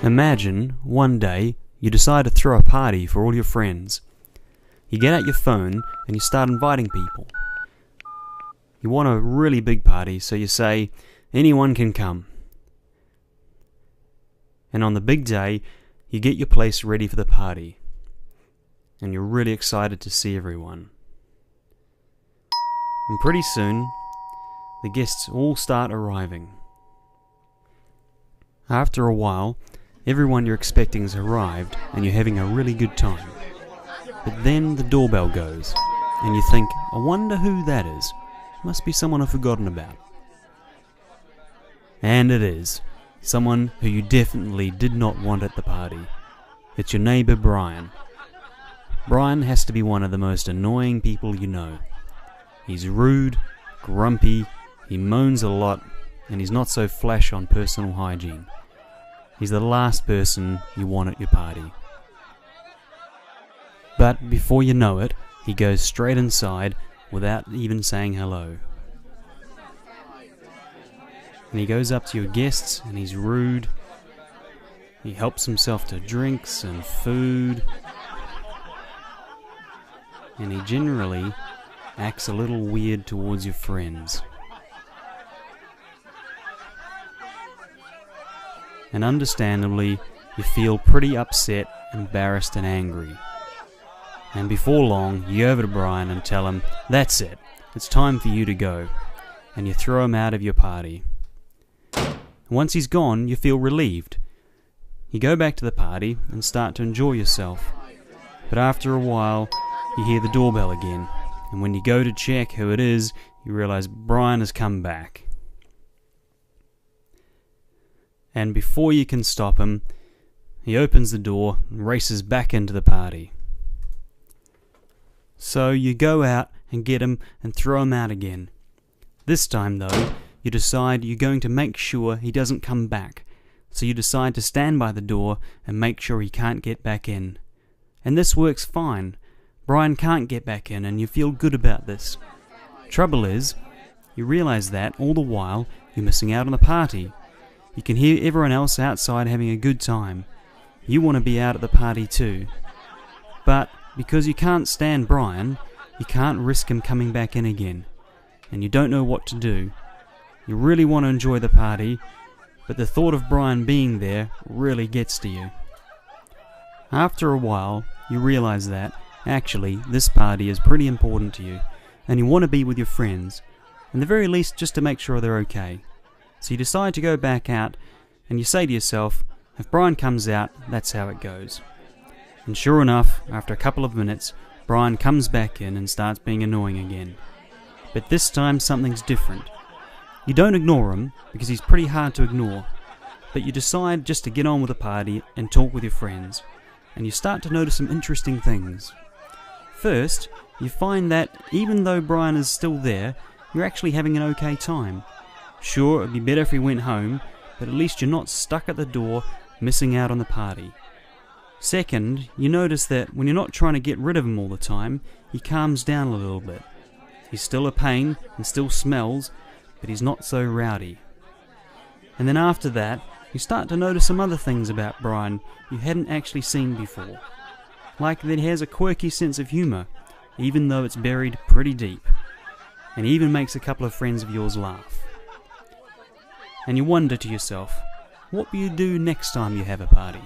Imagine, one day, you decide to throw a party for all your friends. You get out your phone and you start inviting people. You want a really big party, so you say, anyone can come. And on the big day, you get your place ready for the party. And you're really excited to see everyone. And pretty soon, the guests all start arriving. After a while, everyone you're expecting has arrived and you're having a really good time. But then the doorbell goes, and you think, I wonder who that is. Must be someone I've forgotten about. And it is. Someone who you definitely did not want at the party. It's your neighbour Brian. Brian has to be one of the most annoying people you know. He's rude, grumpy, he moans a lot, and he's not so flash on personal hygiene. He's the last person you want at your party. But before you know it, he goes straight inside without even saying hello. And he goes up to your guests and he's rude. He helps himself to drinks and food. And he generally acts a little weird towards your friends. And understandably, you feel pretty upset, embarrassed and angry. And before long, you go over to Brian and tell him, that's it, it's time for you to go. And you throw him out of your party. Once he's gone, you feel relieved. You go back to the party and start to enjoy yourself. But after a while, you hear the doorbell again. And when you go to check who it is, you realize Brian has come back. And before you can stop him, he opens the door and races back into the party. So you go out and get him and throw him out again. This time though, you decide you're going to make sure he doesn't come back. So you decide to stand by the door and make sure he can't get back in. And this works fine. Brian can't get back in and you feel good about this. Trouble is, you realize that all the while you're missing out on the party. You can hear everyone else outside having a good time. You want to be out at the party too. But because you can't stand Brian, you can't risk him coming back in again. And you don't know what to do. You really want to enjoy the party, but the thought of Brian being there really gets to you. After a while, you realize that, actually, this party is pretty important to you, and you want to be with your friends, at the very least just to make sure they're okay. So you decide to go back out, and you say to yourself, if Brian comes out, that's how it goes. And sure enough, after a couple of minutes, Brian comes back in and starts being annoying again. But this time something's different. You don't ignore him, because he's pretty hard to ignore, but you decide just to get on with the party and talk with your friends, and you start to notice some interesting things. First, you find that even though Brian is still there, you're actually having an okay time. Sure, it'd be better if he went home, but at least you're not stuck at the door, missing out on the party. Second, you notice that when you're not trying to get rid of him all the time, he calms down a little bit. He's still a pain and still smells, but he's not so rowdy. And then after that, you start to notice some other things about Brian you hadn't actually seen before. Like that he has a quirky sense of humour, even though it's buried pretty deep. And he even makes a couple of friends of yours laugh. And you wonder to yourself, what will you do next time you have a party?